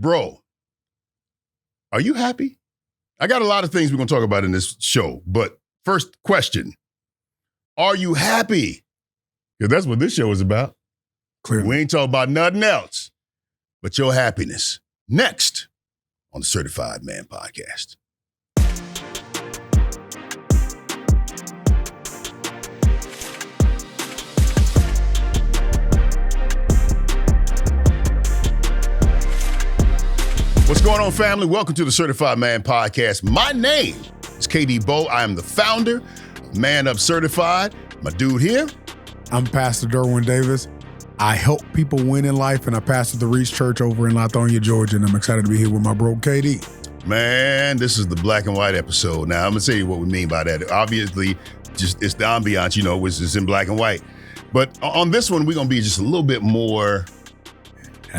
Bro, are you happy? I got a lot of things we're going to talk about in this show, but first question, are you happy? Because that's what this show is about. Clearly. We ain't talking about nothing else but your happiness. Next on the Certified Man Podcast. What's going on, family? Welcome to the Certified Man Podcast. My name is KD Bowe. I am the founder of Man Up Certified. My dude here. I'm Pastor Derwin Davis. I help people win in life, and I pastor the Reach Church over in Lithonia, Georgia, and I'm excited to be here with my bro, KD. Man, this is the black and white episode. Now, I'm going to tell you what we mean by that. Obviously, just it's the ambiance, you know, which is in black and white. But on this one, we're going to be just a little bit more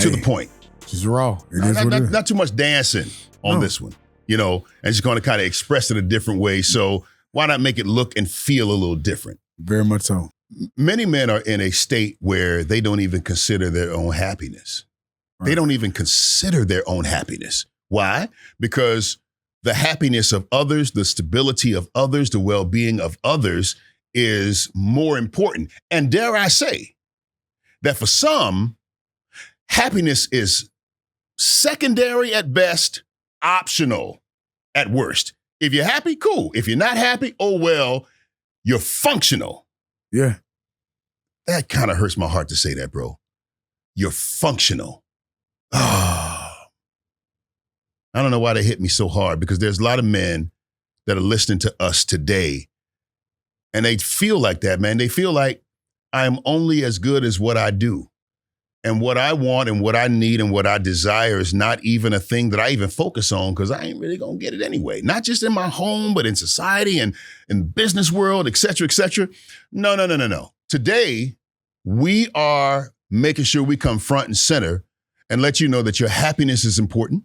to the point. It's raw. It is what it is. Not too much dancing on this one, you know, and just going to kind of express it a different way. So why not make it look and feel a little different? Very much so. Many men are in a state where they don't even consider their own happiness. Right. They don't even consider their own happiness. Why? Because the happiness of others, the stability of others, the well-being of others is more important. And dare I say that for some, happiness is secondary at best, optional at worst. If you're happy, cool. If you're not happy, oh well, you're functional. Yeah. That kind of hurts my heart to say that, bro. You're functional. I don't know why they hit me so hard, because there's a lot of men that are listening to us today and they feel like that, man. They feel like I am only as good as what I do. And what I want and what I need and what I desire is not even a thing that I even focus on, because I ain't really going to get it anyway. Not just in my home, but in society and in the business world, et cetera, et cetera. No. Today, we are making sure we come front and center and let you know that your happiness is important.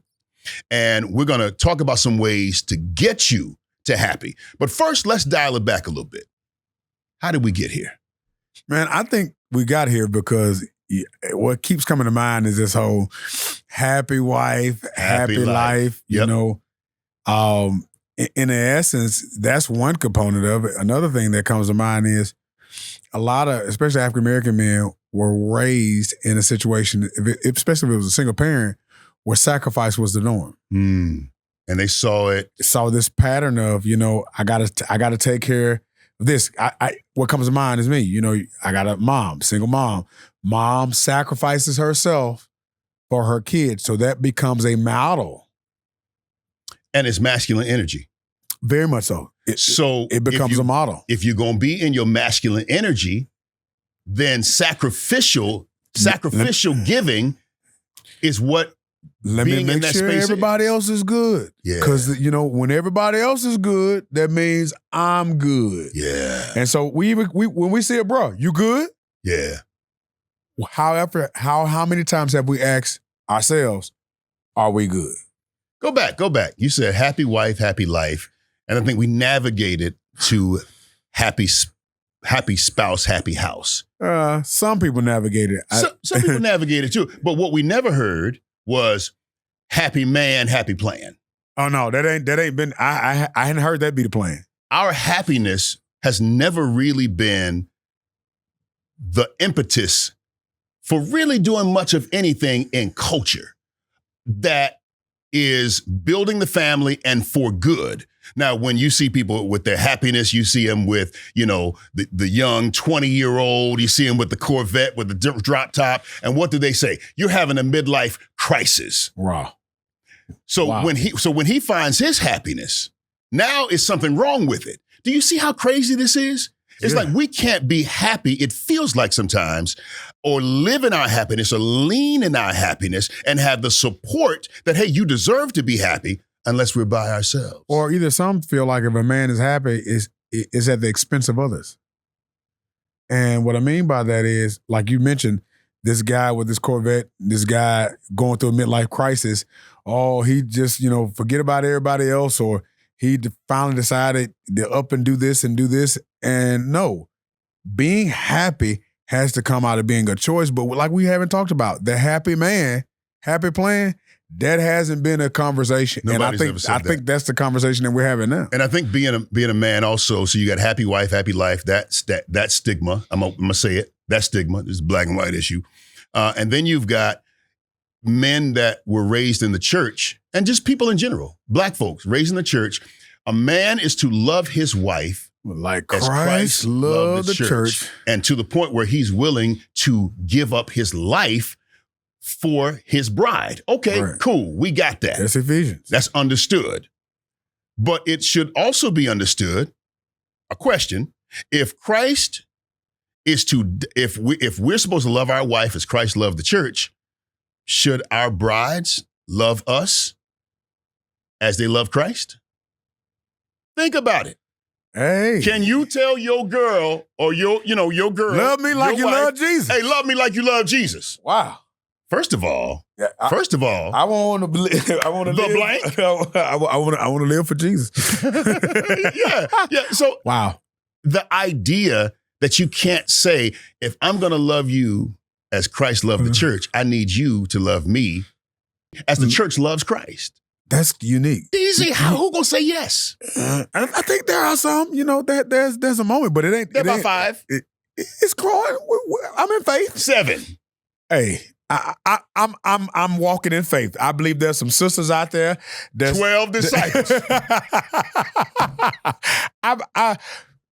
And we're going to talk about some ways to get you to happy. But first, let's dial it back a little bit. How did we get here? Man, I think we got here because what keeps coming to mind is this whole happy wife, happy life. Yep. You know, in essence, that's one component of it. Another thing that comes to mind is a lot of, especially African-American men, were raised in a situation, especially if it was a single parent, where sacrifice was the norm. And they saw this pattern of, you know, I gotta take care of this. What comes to mind is me. You know, I got a mom, single mom. Mom sacrifices herself for her kids, so that becomes a model. And it's masculine energy. Very much so. It becomes a model. If you're going to be in your masculine energy, then sacrificial giving is what Let me make sure everybody else is good. Yeah. Because, you know, when everybody else is good, that means I'm good. Yeah. And so when we say, bro, you good? Yeah. However, how many times have we asked ourselves, are we good? Go back. You said happy wife, happy life. And I think we navigated to happy spouse, happy house. Some people navigated. Some people navigated too. But what we never heard was happy man, happy plan. Oh no, that ain't been, I hadn't heard that be the plan. Our happiness has never really been the impetus for really doing much of anything in culture that is building the family and for good. Now, when you see people with their happiness, you see them with, you know, the young 20-year-old, you see them with the Corvette, with the drop top. And what do they say? You're having a midlife crisis. Wow. So when he finds his happiness, now is something wrong with it. Do you see how crazy this is? It's like we can't be happy, it feels like sometimes, or live in our happiness or lean in our happiness and have the support that, hey, you deserve to be happy, unless we're by ourselves. Or either some feel like if a man is happy, is at the expense of others. And what I mean by that is, like you mentioned, this guy with this Corvette, this guy going through a midlife crisis, he just, you know, forget about everybody else, or he finally decided to up and do this. And no, being happy has to come out of being a choice. But like we haven't talked about, the happy man, happy plan That hasn't been a conversation. Nobody's and ever said I think that's the conversation that we're having now. And I think being a man also, so you got happy wife, happy life, that stigma, I'm gonna say it, that stigma, this is a black and white issue. And then you've got men that were raised in the church, and just people in general, black folks raised in the church. A man is to love his wife like as Christ loved the church. And to the point where he's willing to give up his life for his bride. Okay, Right. cool. We got that. That's Ephesians. That's understood. But it should also be understood, a question, if Christ is if we're supposed to love our wife as Christ loved the church, should our brides love us as they love Christ? Think about it. Hey. Can you tell your girl or your girl, love me like you wife, love Jesus? hey, love me like you love Jesus? Wow. First of all, I want to believe. I want to The live. blank? I want to live for Jesus. yeah. So Wow. the idea that you can't say, if I'm going to love you as Christ loved the church, I need you to love me as the church loves Christ. That's unique. Easy. Who gonna say yes? I think there are some. That there's a moment, but it ain't. They're it about ain't- 5. It's growing. I'm in faith. 7. Hey, I'm walking in faith. I believe there's some sisters out there. 12 disciples.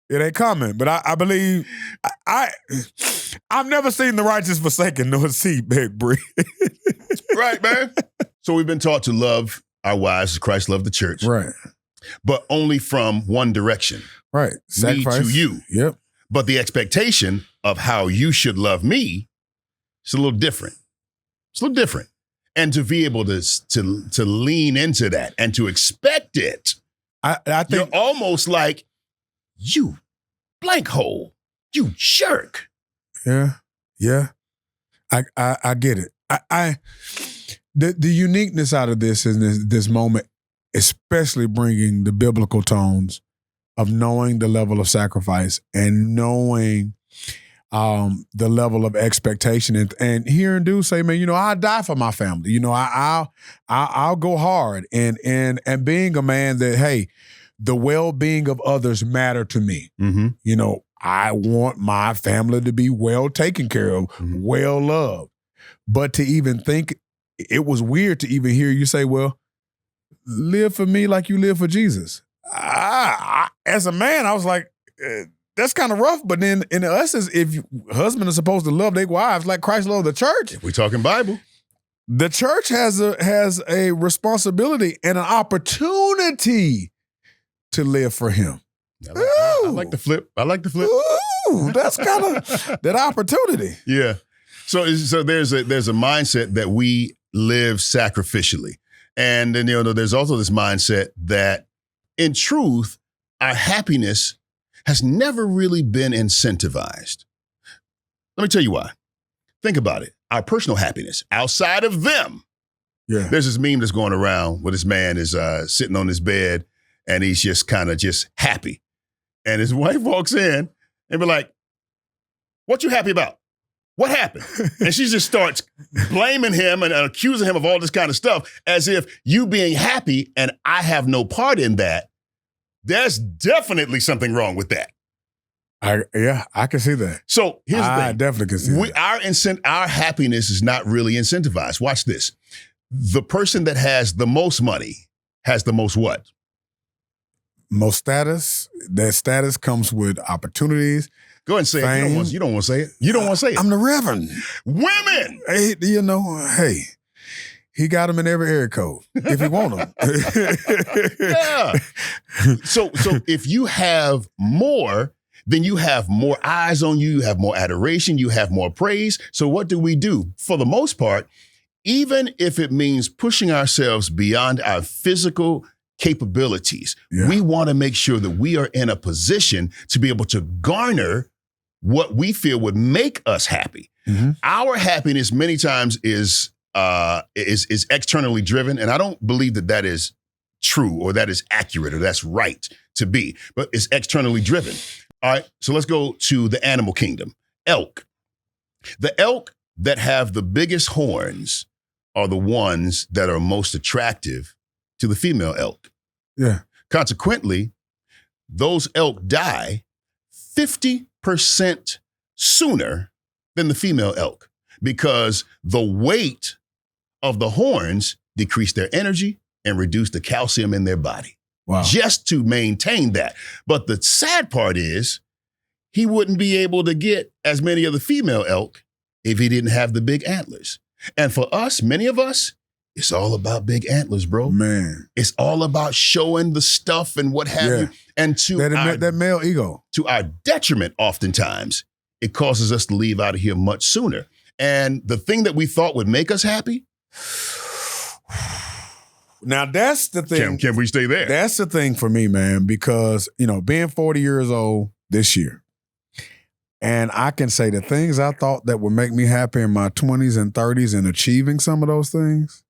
It ain't coming, but I believe I've never seen the righteous forsaken nor seed beg bread. Right, man. So we've been taught to love our wives as Christ loved the church, Right. but only from one direction. Right. Me to you. Yep. But the expectation of how you should love me is a little different. It's a little different. And to be able to lean into that and to expect it, I think you're almost like, you blank hole, you jerk. Yeah. I get it. The uniqueness out of this is this moment, especially bringing the biblical tones of knowing the level of sacrifice and knowing the level of expectation and hearing dudes say, man, I'll die for my family. I'll go hard and being a man that, hey, the well-being of others matter to me. Mm-hmm. I want my family to be well taken care of, well loved. But to even think, it was weird to even hear you say, well, live for me like you live for Jesus. As a man, I was like, that's kind of rough. But then in essence, if husbands are supposed to love their wives like Christ loved the church. We're talking Bible. The church has a responsibility and an opportunity to live for him. I like the flip. Ooh, that's kind of that opportunity. Yeah. So there's a mindset that we live sacrificially. And then, there's also this mindset that in truth, our happiness has never really been incentivized. Let me tell you why. Think about it. Our personal happiness outside of them. Yeah. There's this meme that's going around where this man is sitting on his bed and he's just kind of just happy. And his wife walks in and be like, what you happy about? What happened? And she just starts blaming him and accusing him of all this kind of stuff as if you being happy and I have no part in that. There's definitely something wrong with that. I can see that. So here's the thing. I definitely can see that. Our happiness is not really incentivized. Watch this. The person that has the most money has the most what? Most status. That status comes with opportunities. Go ahead and say it. You don't want to say it. You don't want to say it. I'm the Reverend. Women. Hey, hey, he got them in every area code if he want them. Yeah. So if you have more, then you have more eyes on you. You have more adoration. You have more praise. So what do we do? For the most part, even if it means pushing ourselves beyond our physical capabilities, we want to make sure that we are in a position to be able to garner what we feel would make us happy. Mm-hmm. Our happiness many times is externally driven, and I don't believe that is true or that is accurate or that's right to be, but it's externally driven. All right, so let's go to the animal kingdom. Elk. The elk that have the biggest horns are the ones that are most attractive to the female elk. Yeah. Consequently, those elk die 50% sooner than the female elk because the weight of the horns decrease their energy and reduce the calcium in their body. Wow. Just to maintain that. But the sad part is he wouldn't be able to get as many of the female elk if he didn't have the big antlers. And for us, many of us, it's all about big antlers, bro. Man. It's all about showing the stuff and what have you. And to that male ego. To our detriment, oftentimes, it causes us to leave out of here much sooner. And the thing that we thought would make us happy. Now that's the thing. Can we stay there? That's the thing for me, man, because, being 40 years old this year, and I can say the things I thought that would make me happy in my 20s and 30s and achieving some of those things,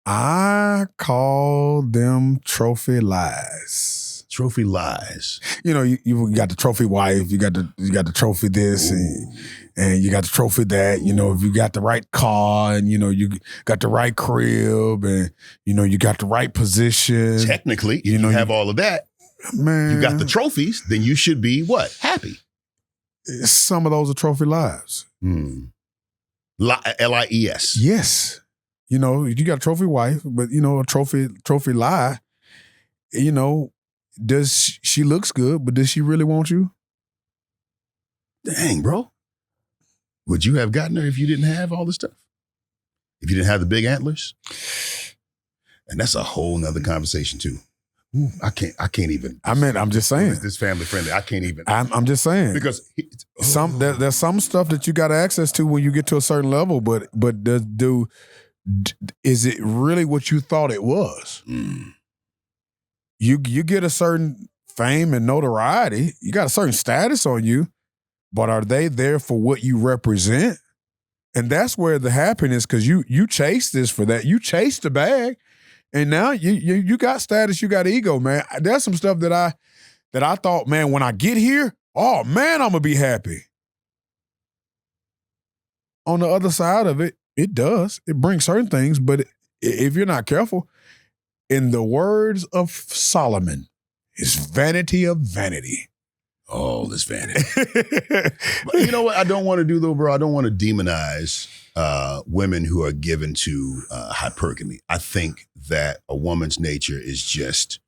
I call them trophy lies. Trophy lies. You got the trophy wife, you got the trophy this, and you got the trophy that. If you got the right car, and you got the right crib, and you got the right position. Technically, if you have all of that, man, you got the trophies, then you should be what? Happy. Some of those are trophy lives. LIES. Yes. You got a trophy wife, but a trophy lie, does she looks good, but does she really want you? Dang, bro. Would you have gotten her if you didn't have all this stuff? If you didn't have the big antlers? And that's a whole nother conversation too. I can't even. I'm just saying. This family friendly. I can't even. I'm just saying. Because there's some stuff that you got access to when you get to a certain level, but is it really what you thought it was? You get a certain fame and notoriety, you got a certain status on you, but are they there for what you represent? And that's where the happiness, because you chase this for that. You chase the bag, and now you got status, you got ego, man. There's some stuff that I thought, man, when I get here, oh man, I'm gonna be happy. On the other side of it, it does. It brings certain things, but if you're not careful, in the words of Solomon, it's vanity of vanity. All this vanity. But you know what I don't want to do though, bro? I don't want to demonize women who are given to hypergamy. I think that a woman's nature is just,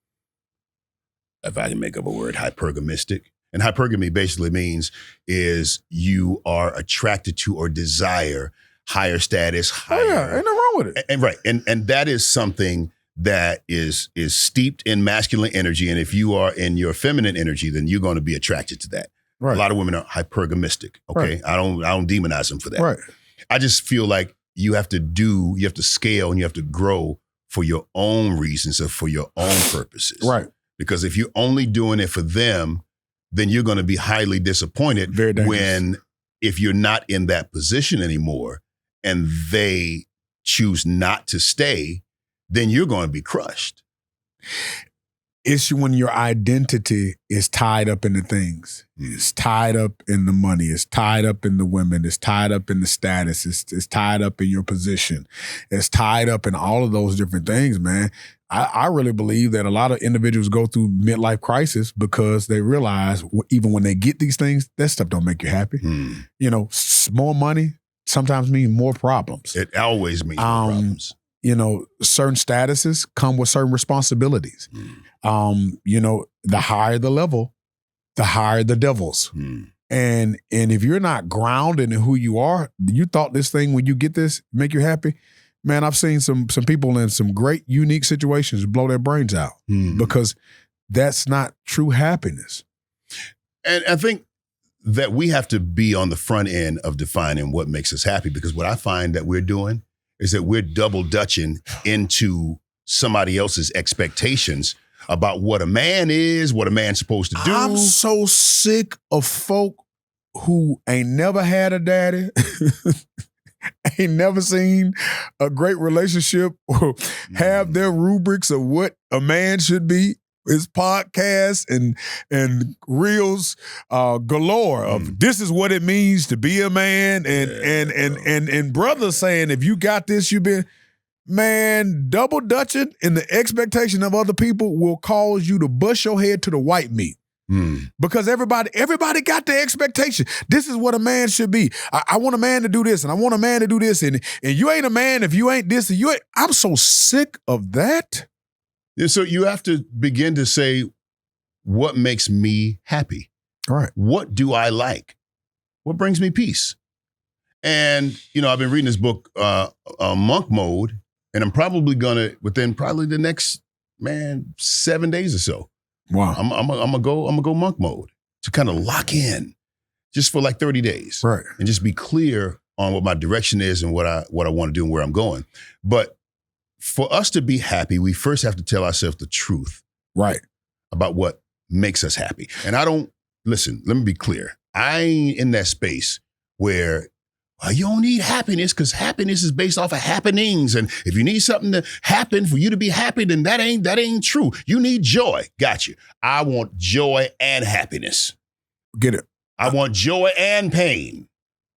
if I can make up a word, hypergamistic. And hypergamy basically means is you are attracted to or desire higher status, higher. Oh yeah, ain't nothing wrong with it. And right. And that is something that is steeped in masculine energy. And if you are in your feminine energy, then you're going to be attracted to that. Right. A lot of women are hypergamistic. Okay. Right. I don't demonize them for that. Right. I just feel like you have to scale and you have to grow for your own reasons or for your own purposes. Right. Because if you're only doing it for them, then you're going to be highly disappointed if you're not in that position anymore and they choose not to stay, then you're going to be crushed. It's when your identity is tied up in the things. It's tied up in the money. It's tied up in the women. It's tied up in the status. It's tied up in your position. It's tied up in all of those different things, man. I really believe that a lot of individuals go through midlife crisis because they realize even when they get these things, that stuff don't make you happy. You know, more money sometimes means more problems. It always means more problems. You know, certain statuses come with certain responsibilities. You know, the higher the level, the higher the devils. And if you're not grounded in who you are, you thought this thing, when you get this, make you happy. Man, I've seen some people in some great, unique situations blow their brains out because that's not true happiness. And I think that we have to be on the front end of defining what makes us happy, because what I find that we're doing is that we're double dutching into somebody else's expectations about what a man is, what a man's supposed to do. I'm so sick of folk who ain't never had a daddy, ain't never seen a great relationship, or have their rubrics of what a man should be. It's podcasts and reels galore of this is what it means to be a man, and brothers saying if you got this, you been man double dutching and the expectation of other people will cause you to bust your head to the white meat. Because everybody got the expectation. This is what a man should be. I want a man to do this, and I want a man to do this, and you ain't a man if you ain't this, and you ain't. I'm so sick of that. Yeah, so you have to begin to say, what makes me happy? All right. What do I like? What brings me peace? And, I've been reading this book, Monk Mode, and I'm probably gonna, within probably the next, 7 days or so. Wow. I'm gonna go monk mode to kind of lock in just for like 30 days. Right. And just be clear on what my direction is and what I want to do and where I'm going. But for us to be happy, we first have to tell ourselves the truth. Right. About what makes us happy. And let me be clear. I ain't in that space where you don't need happiness because happiness is based off of happenings. And if you need something to happen for you to be happy, then that ain't true. You need joy. Got you. I want joy and happiness. Get it. I want joy and pain.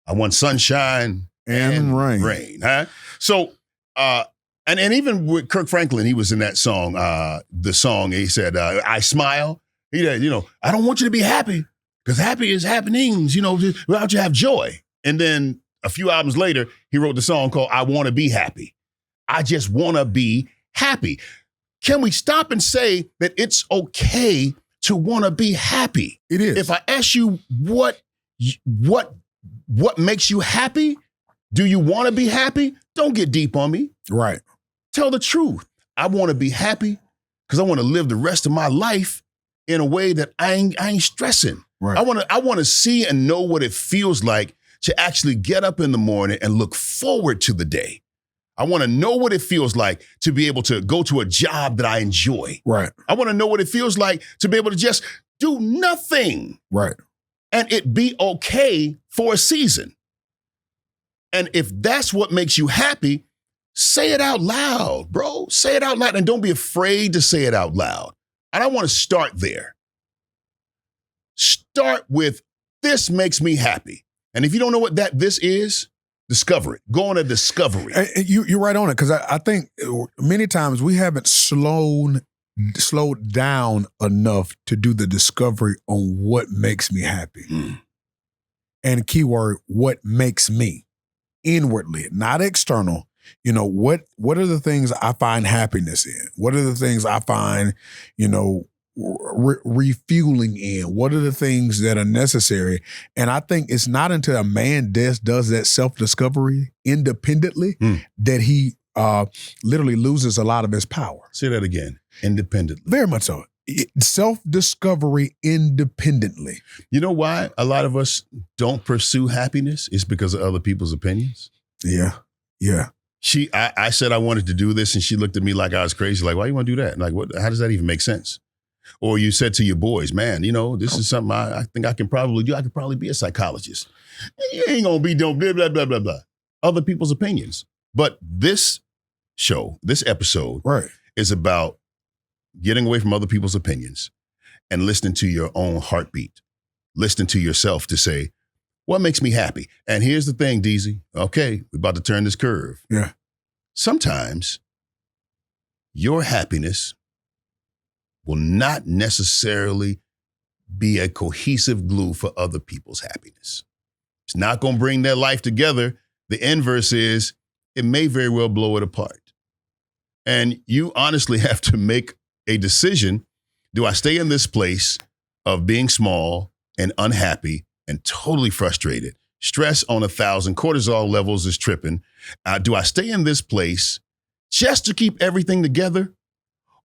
I want sunshine and rain. Huh? So, and even with Kirk Franklin, he was in that song, the song, he said, I smile. He said, I don't want you to be happy because happy is happenings, without you have joy. And then a few albums later, he wrote the song called I Want to Be Happy. I just want to be happy. Can we stop and say that it's okay to want to be happy? It is. If I ask you what makes you happy, do you want to be happy? Don't get deep on me. Right. Tell the truth. I want to be happy because I want to live the rest of my life in a way that I ain't stressing. Right. I want to see and know what it feels like to actually get up in the morning and look forward to the day. I want to know what it feels like to be able to go to a job that I enjoy. Right. I want to know what it feels like to be able to just do nothing. Right. And it be okay for a season. And if that's what makes you happy, say it out loud, bro. Say it out loud and don't be afraid to say it out loud. And I want to start there. Start with, this makes me happy. And if you don't know what this is, discover it. Go on a discovery. And you're right on it, because I think many times we haven't slowed down enough to do the discovery on what makes me happy. And keyword, what makes me inwardly, not external. What are the things I find happiness in? What are the things I find, refueling in? What are the things that are necessary? And I think it's not until a man does that self-discovery independently that he literally loses a lot of his power. Say that again. Independently. Very much so. Self-discovery independently. You know why a lot of us don't pursue happiness? It's because of other people's opinions. Yeah. Yeah. I said I wanted to do this, and she looked at me like I was crazy. Like, why you want to do that? Like, what? How does that even make sense? Or you said to your boys, man, this is something I think I can probably do. I could probably be a psychologist. You ain't gonna be doing blah, blah, blah, blah, blah. Other people's opinions. But this episode is about getting away from other people's opinions and listening to your own heartbeat. Listening to yourself to say, what makes me happy? And here's the thing, DZ. Okay, we're about to turn this curve. Yeah. Sometimes your happiness will not necessarily be a cohesive glue for other people's happiness. It's not going to bring their life together. The inverse is it may very well blow it apart. And you honestly have to make a decision. Do I stay in this place of being small and unhappy and totally frustrated? Stress on 1,000, cortisol levels is tripping. Do I stay in this place just to keep everything together?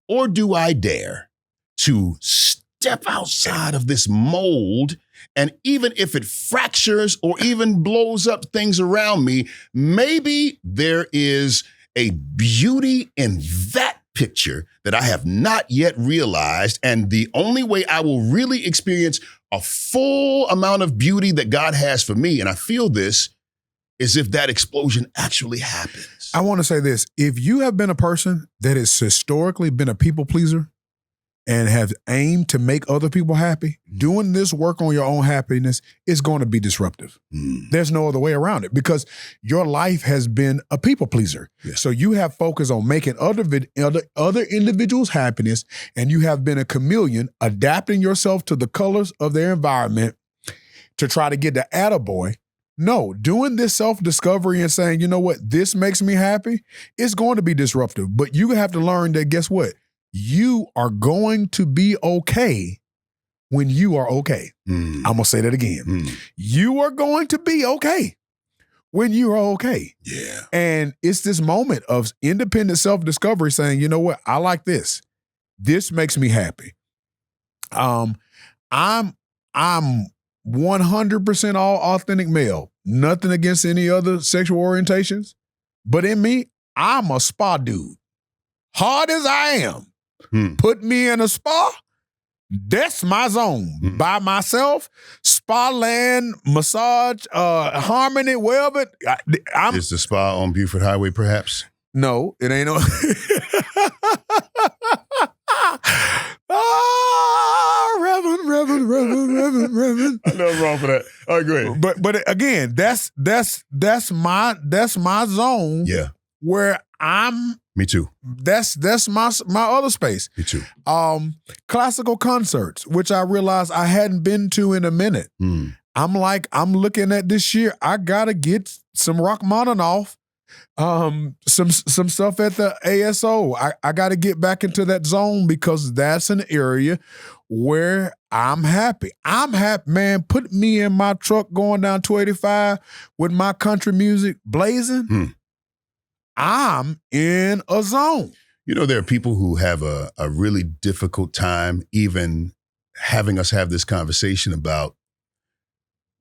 Or do I dare to step outside of this mold, and even if it fractures or even blows up things around me, maybe there is a beauty in that picture that I have not yet realized. And the only way I will really experience a full amount of beauty that God has for me, and I feel this, is if that explosion actually happens. I want to say this. If you have been a person that has historically been a people pleaser, and have aimed to make other people happy, doing this work on your own happiness is going to be disruptive. There's no other way around it because your life has been a people pleaser. Yeah. So you have focused on making other individuals' happiness, and you have been a chameleon, adapting yourself to the colors of their environment to try to get the attaboy. No, doing this self-discovery and saying, you know what, this makes me happy, is going to be disruptive. But you have to learn that, guess what? You are going to be okay when you are okay. I'm going to say that again. You are going to be okay when you are okay. Yeah. And it's this moment of independent self-discovery saying, you know what, I like this. This makes me happy. I'm 100% all authentic male. Nothing against any other sexual orientations. But in me, I'm a spa dude. Hard as I am. Put me in a spa, that's my zone. By myself, spa land, massage, harmony, wherever. Is the spa on Buford Highway, perhaps? No, it ain't on. Reverend. I know I'm wrong for that. All right, go ahead. But again, that's my zone. Yeah. Where I'm. Me too. That's my other space. Me too. Classical concerts, which I realized I hadn't been to in a minute. I'm looking at this year. I gotta get some Rachmaninoff, some stuff at the ASO. I gotta get back into that zone because that's an area where I'm happy. I'm happy, man. Put me in my truck going down 285 with my country music blazing. I'm in a zone. You know, there are people who have a really difficult time even having us have this conversation about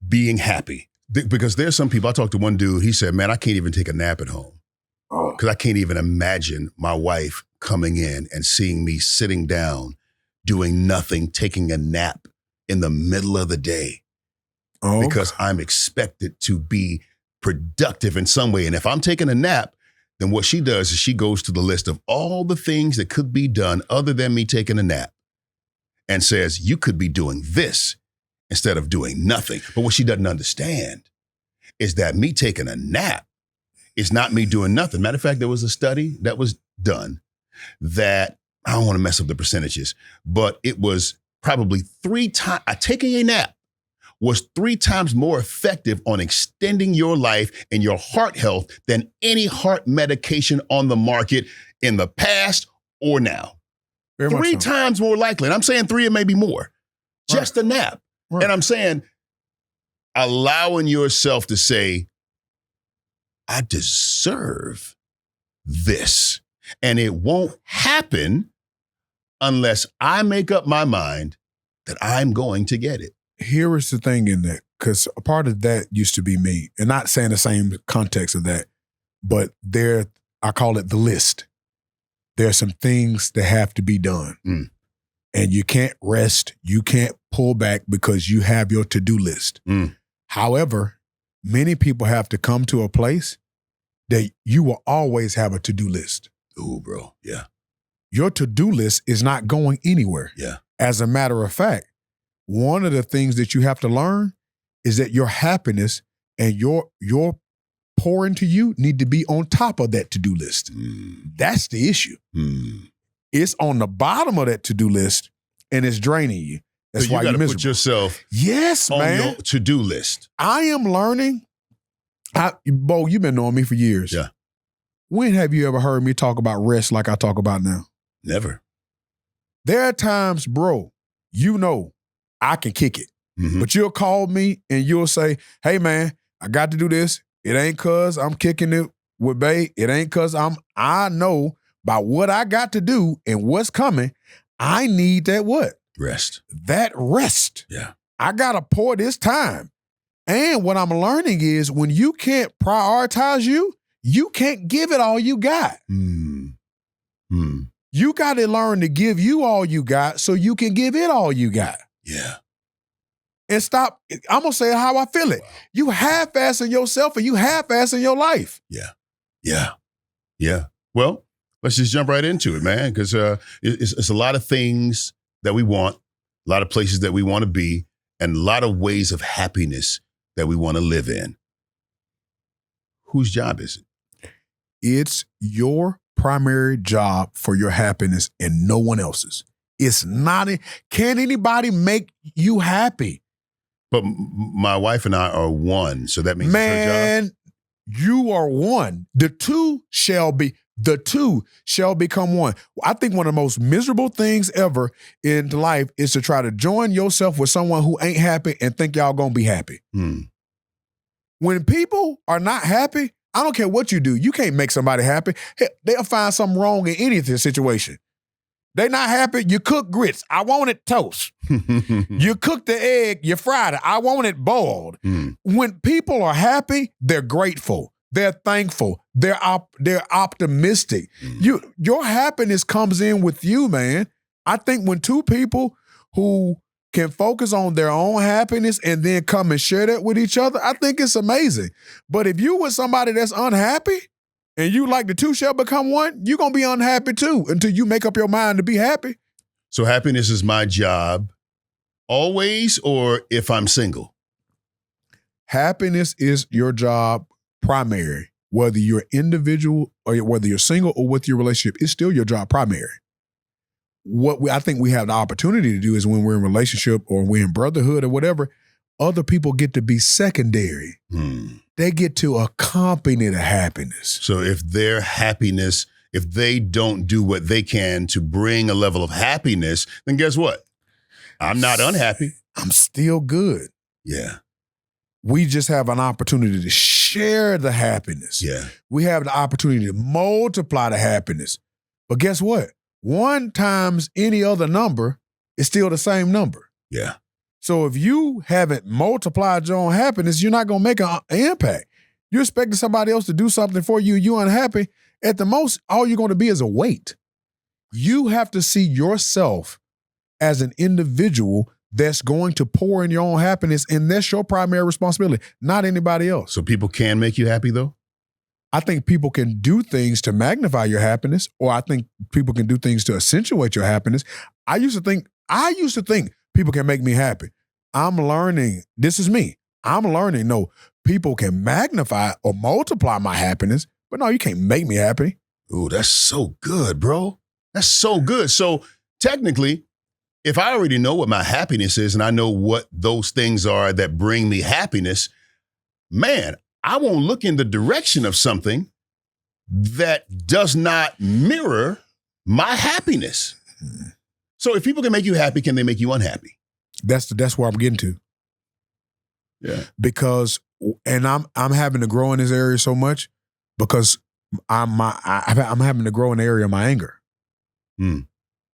being happy. Because there's some people, I talked to one dude, he said, man, I can't even take a nap at home. Because I can't even imagine my wife coming in and seeing me sitting down, doing nothing, taking a nap in the middle of the day. Because I'm expected to be productive in some way. And if I'm taking a nap, then what she does is she goes to the list of all the things that could be done other than me taking a nap and says, you could be doing this instead of doing nothing. But what she doesn't understand is that me taking a nap is not me doing nothing. Matter of fact, there was a study that was done that, I don't want to mess up the percentages, but it was probably 3 times, taking a nap was 3 times more effective on extending your life and your heart health than any heart medication on the market in the past or now. Very 3 much so. times more likely. And I'm saying 3 or maybe more. Just a nap. Right. And I'm saying allowing yourself to say, I deserve this. And it won't happen unless I make up my mind that I'm going to get it. Here is the thing in that, because a part of that used to be me, and not saying the same context of that, but I call it the list. There are some things that have to be done. And you can't rest, you can't pull back because you have your to-do list. However, many people have to come to a place that you will always have a to-do list. Ooh, bro. Yeah. Your to-do list is not going anywhere. Yeah. As a matter of fact, one of the things that you have to learn is that your happiness and your pour into you need to be on top of that to-do list. That's the issue. It's on the bottom of that to-do list and it's draining you. That's so why you're you got to miserable. put yourself Yes, on man. your to-do list. I am learning. Bowe, you've been knowing me for years. Yeah. When have you ever heard me talk about rest like I talk about now? Never. There are times, bro, you know, I can kick it. But you'll call me and you'll say, hey man, I got to do this. It ain't cause I'm kicking it with Bowe. It ain't cause I know about what I got to do and what's coming. I need that what? Rest. That rest. Yeah. I gotta pour this time. And what I'm learning is when you can't prioritize you can't give it all you got. You got to learn to give you all you got so you can give it all you got. Yeah. And stop, I'm going to say how I feel it. Wow. You half-assing yourself and you half-assing your life. Yeah. Yeah. Yeah. Well, let's just jump right into it, man, because it's a lot of things that we want, a lot of places that we want to be, and a lot of ways of happiness that we want to live in. Whose job is it? It's your primary job for your happiness and no one else's. It's not, can anybody make you happy? But my wife and I are one, so that means it's her job. Man, you are one. The two shall become one. I think one of the most miserable things ever in life is to try to join yourself with someone who ain't happy and think y'all gonna be happy. When people are not happy, I don't care what you do. You can't make somebody happy. They'll find something wrong in any situation. They not happy. You cook grits. I want it toast. You cook the egg. You fried it. I want it boiled. When people are happy, they're grateful. They're thankful. They're optimistic. Your happiness comes in with you, man. I think when two people who can focus on their own happiness and then come and share that with each other, I think it's amazing. But if you with somebody that's unhappy and you like the two shall become one, you're going to be unhappy too until you make up your mind to be happy. So happiness is my job always, or if I'm single? Happiness is your job primary. Whether you're individual or whether you're single or with your relationship, it's still your job primary. What I think we have the opportunity to do is when we're in relationship or we're in brotherhood or whatever, other people get to be secondary. They get to accompany the happiness. So if their happiness, if they don't do what they can to bring a level of happiness, then guess what? I'm not unhappy. I'm still good. Yeah. We just have an opportunity to share the happiness. Yeah. We have the opportunity to multiply the happiness. But guess what? 1 times any other number is still the same number. Yeah. So if you haven't multiplied your own happiness, you're not going to make an impact. You're expecting somebody else to do something for you. You're unhappy. At the most, all you're going to be is a weight. You have to see yourself as an individual that's going to pour in your own happiness, and that's your primary responsibility, not anybody else. So people can make you happy though? I think people can do things to magnify your happiness, or I think people can do things to accentuate your happiness. I used to think people can make me happy. I'm learning, this is me. I'm learning, no, people can magnify or multiply my happiness, but no, you can't make me happy. Ooh, that's so good, bro. That's so good. So technically, if I already know what my happiness is and I know what those things are that bring me happiness, man, I won't look in the direction of something that does not mirror my happiness. So if people can make you happy, can they make you unhappy? That's where I'm getting to. Yeah. Because, and I'm having to grow in this area so much because I'm having to grow in the area of my anger.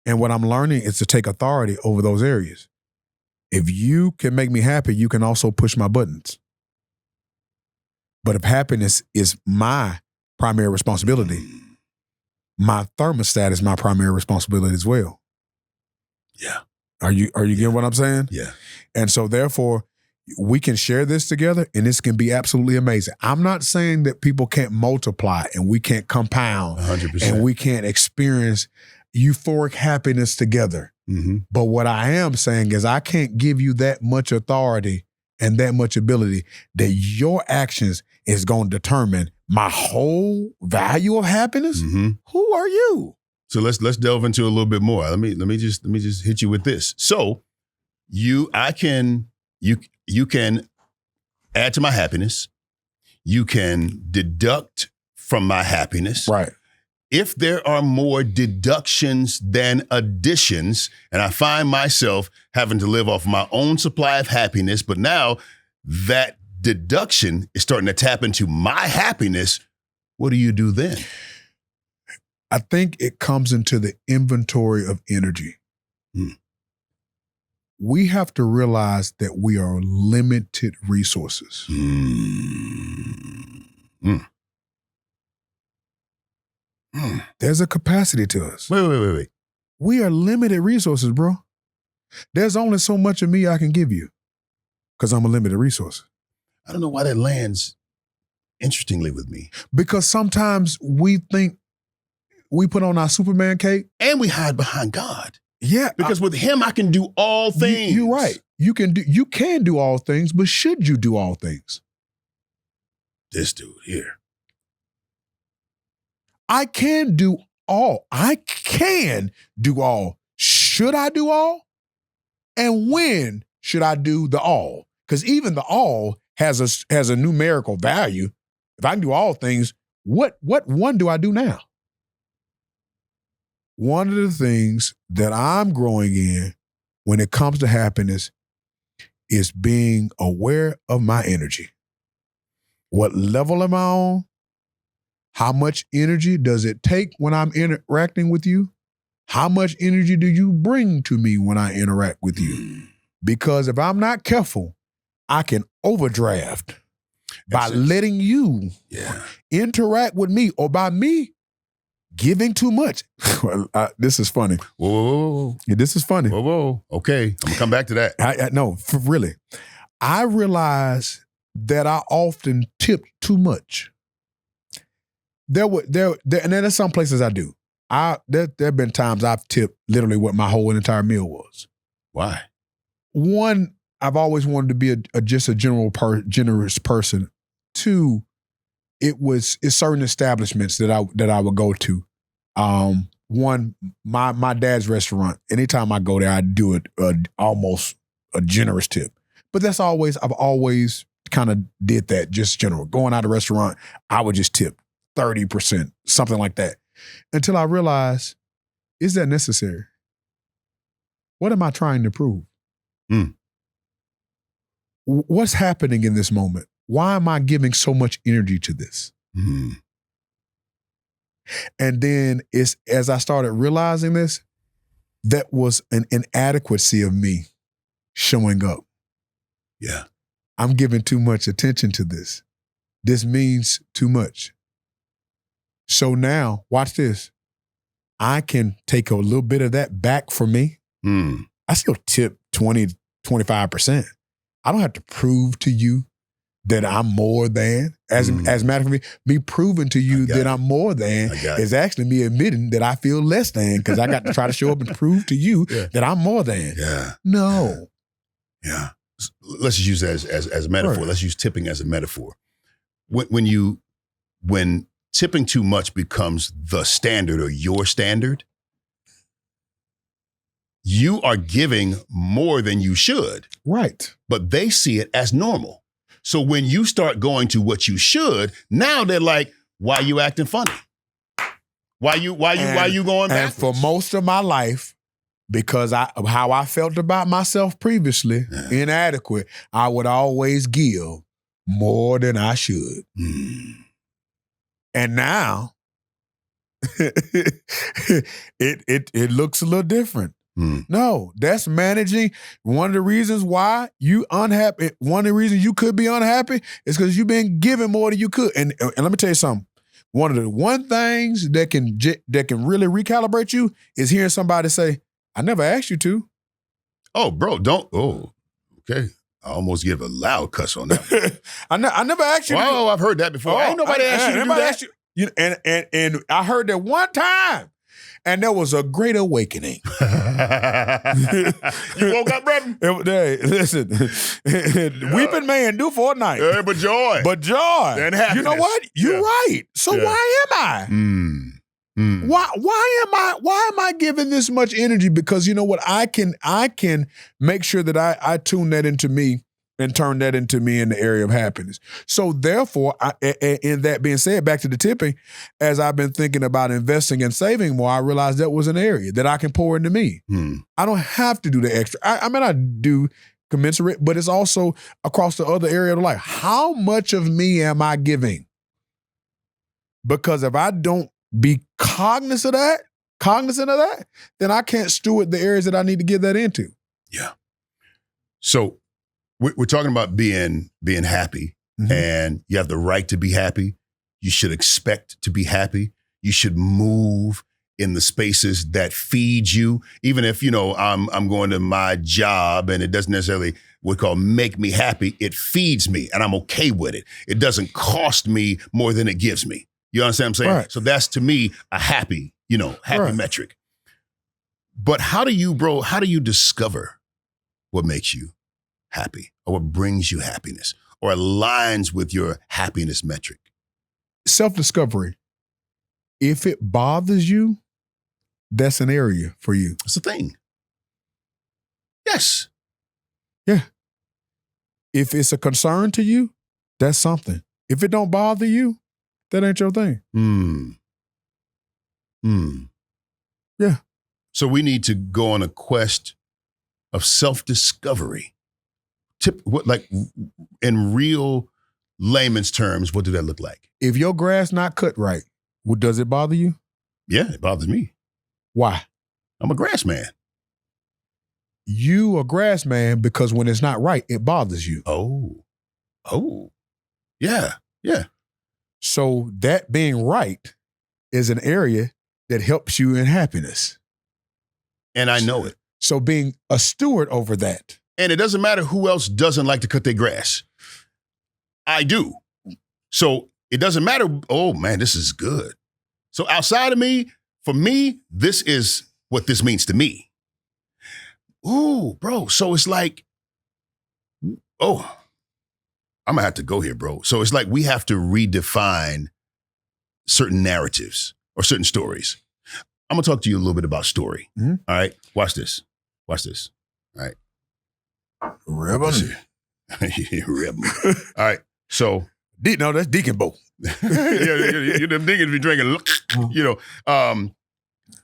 And what I'm learning is to take authority over those areas. If you can make me happy, you can also push my buttons. But if happiness is my primary responsibility, my thermostat is my primary responsibility as well. Yeah. Are you getting what I'm saying? Yeah. And so therefore, we can share this together and this can be absolutely amazing. I'm not saying that people can't multiply and we can't compound 100%. and we can't experience euphoric happiness together. But what I am saying is I can't give you that much authority and that much ability that your actions is going to determine my whole value of happiness. Who are you? So let's delve into a little bit more. Let me just hit you with this. So you can add to my happiness. You can deduct from my happiness. Right. If there are more deductions than additions, and I find myself having to live off my own supply of happiness, but now that deduction is starting to tap into my happiness, what do you do then? I think it comes into the inventory of energy. We have to realize that we are limited resources. There's a capacity to us. Wait. We are limited resources, bro. There's only so much of me I can give you because I'm a limited resource. I don't know why that lands interestingly with me. Because sometimes we think we put on our Superman cape. And we hide behind God. Yeah. Because with him, I can do all things. You're right. You can do all things, but should you do all things? This dude here. I can do all. I can do all. Should I do all? And when should I do the all? Because even the all has a numerical value. If I can do all things, what one do I do now? One of the things that I'm growing in when it comes to happiness is being aware of my energy. What level am I on? How much energy does it take when I'm interacting with you? How much energy do you bring to me when I interact with you? Because if I'm not careful, I can overdraft by letting you interact with me or by me giving too much. This is funny. Whoa. Yeah, this is funny. Whoa. Okay, I'm gonna come back to that. No, really. I realize that I often tip too much. And there's some places I do. There have been times I've tipped literally what my whole entire meal was. Why? One, I've always wanted to be just a generous person. Two, it's certain establishments that I would go to. One, my dad's restaurant. Anytime I go there, I do it almost a generous tip. But I've always kind of did that, just general. Going out to a restaurant, I would just tip 30%, something like that. Until I realized, is that necessary? What am I trying to prove? What's happening in this moment? Why am I giving so much energy to this? And then as I started realizing this, that was an inadequacy of me showing up. Yeah. I'm giving too much attention to this. This means too much. So now, watch this. I can take a little bit of that back for me. I still tip 20, 25%. I don't have to prove to you that I'm more than. As a matter of fact, me proving to you that I'm more than is actually me admitting that I feel less than because I got to try to show up and prove to you that I'm more than. Yeah. No. Yeah. Let's just use that as a metaphor. Right. Let's use tipping as a metaphor. When tipping too much becomes the standard or your standard, you are giving more than you should. Right. But they see it as normal. So when you start going to what you should, now they're like, why you acting funny? Why you going backwards? And for most of my life, because of how I felt about myself previously, inadequate, I would always give more than I should. And now it looks a little different. No, that's managing. One of the reasons why you unhappy, one of the reasons you could be unhappy is because you've been giving more than you could. And let me tell you something. One things that can really recalibrate you is hearing somebody say, I never asked you to. Oh, bro, don't. Oh, okay. I almost give a loud cuss on that. I never asked you. Oh, I've heard that before. Ain't nobody asked you to do that. And I heard that one time, and there was a great awakening. You woke up, brother? Hey, listen, weeping man do for a night. But joy. And happiness. You know what? You're right. So why am I? Why am I giving this much energy? Because you know what? I can make sure that I tune that into me and turn that into me in the area of happiness. So therefore, in that being said, back to the tipping, as I've been thinking about investing and saving more, I realized that was an area that I can pour into me. I don't have to do the extra. I mean, I do commensurate, but it's also across the other area of life. How much of me am I giving? Because if I don't be cognizant of that, then I can't steward the areas that I need to give that into. Yeah. So we're talking about being happy, and you have the right to be happy. You should expect to be happy. You should move in the spaces that feed you. Even if, I'm going to my job and it doesn't necessarily what we call make me happy, it feeds me and I'm okay with it. It doesn't cost me more than it gives me. You understand what I'm saying? Right. So that's to me a happy right. metric. But how do you discover what makes you happy or what brings you happiness or aligns with your happiness metric? Self-discovery. If it bothers you, that's an area for you. It's a thing. Yes. Yeah. If it's a concern to you, that's something. If it don't bother you, that ain't your thing. Yeah. So we need to go on a quest of self-discovery. Like in real layman's terms, what do that look like? If your grass not cut right, does it bother you? Yeah, it bothers me. Why? I'm a grass man. You a grass man because when it's not right, it bothers you. Oh. Yeah. So that being right is an area that helps you in happiness. And I know it. So being a steward over that. And it doesn't matter who else doesn't like to cut their grass. I do. So it doesn't matter. Oh man, this is good. So outside of me, for me, this is what this means to me. Ooh, bro. So it's like, I'm gonna have to go here, bro. So it's like we have to redefine certain narratives or certain stories. I'm gonna talk to you a little bit about story. Mm-hmm. All right, watch this. All right. Rebel. Rebel. All right. So no, that's Deacon Bowe. yeah, them niggas be drinking,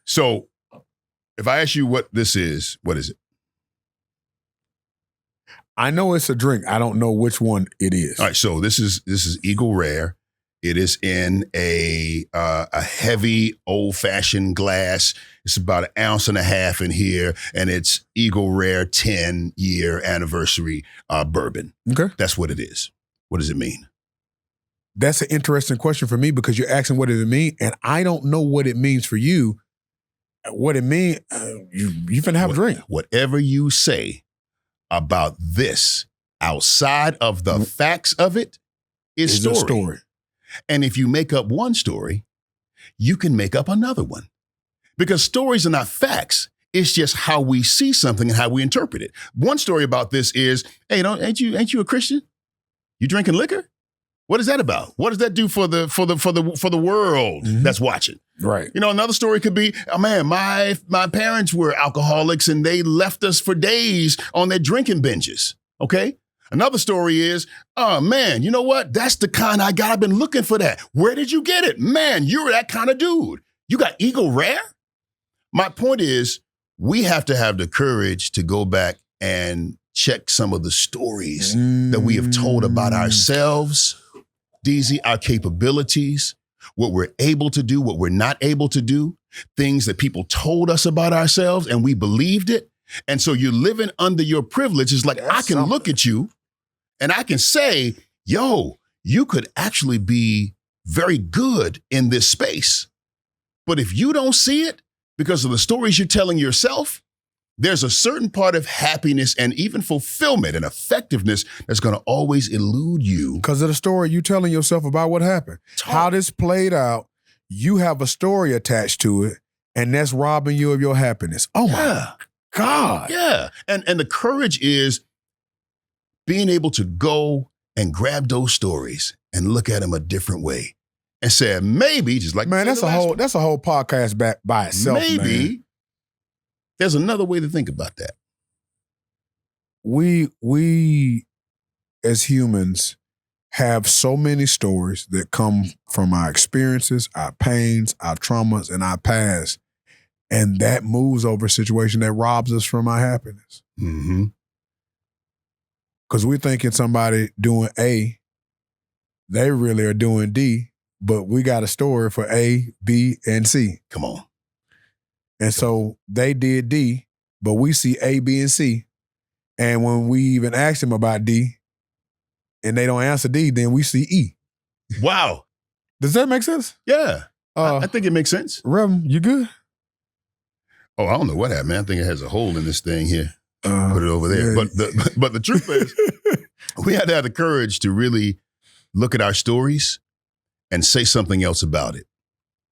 So if I ask you what this is, what is it? I know it's a drink. I don't know which one it is. All right. So this is Eagle Rare. It is in a heavy old-fashioned glass. It's about 1.5 ounces in here, and it's Eagle Rare 10-year anniversary bourbon. Okay. That's what it is. What does it mean? That's an interesting question for me because you're asking what does it mean, and I don't know what it means for you. What it means, you finna have a drink. Whatever you say about this outside of the facts of it is story. A story. And if you make up one story, you can make up another one. Because stories are not facts. It's just how we see something and how we interpret it. One story about this is, hey, ain't you a Christian? You drinking liquor? What is that about? What does that do for the world that's watching? Right. Another story could be, oh man, my parents were alcoholics and they left us for days on their drinking binges. Okay. Another story is, oh man, you know what? That's the kind I got. I've been looking for that. Where did you get it? Man, you're that kind of dude. You got Eagle Rare? My point is, we have to have the courage to go back and check some of the stories that we have told about ourselves, DZ, our capabilities, what we're able to do, what we're not able to do, things that people told us about ourselves and we believed it. And so you're living under your privilege. It's like, I can look at you and I can say, yo, you could actually be very good in this space. But if you don't see it because of the stories you're telling yourself, there's a certain part of happiness and even fulfillment and effectiveness that's going to always elude you. Because of the story you telling yourself about what happened. How this played out, you have a story attached to it, and that's robbing you of your happiness. Oh my God. Yeah. And the courage is being able to go and grab those stories and look at them a different way and say, maybe, just like, man, that's a whole podcast back by itself. Maybe there's another way to think about that. We as humans have so many stories that come from our experiences, our pains, our traumas, and our past. And that moves over a situation that robs us from our happiness. Mm-hmm. Because we're thinking somebody doing A, they really are doing D, but we got a story for A, B, and C. Come on. And so they did D, but we see A, B, and C. And when we even ask them about D and they don't answer D, then we see E. Wow. Does that make sense? Yeah. I think it makes sense. Rev, you good? Oh, I don't know what happened, man. I think it has a hole in this thing here. Put it over there. Yeah. But the truth is, we had to have the courage to really look at our stories and say something else about it.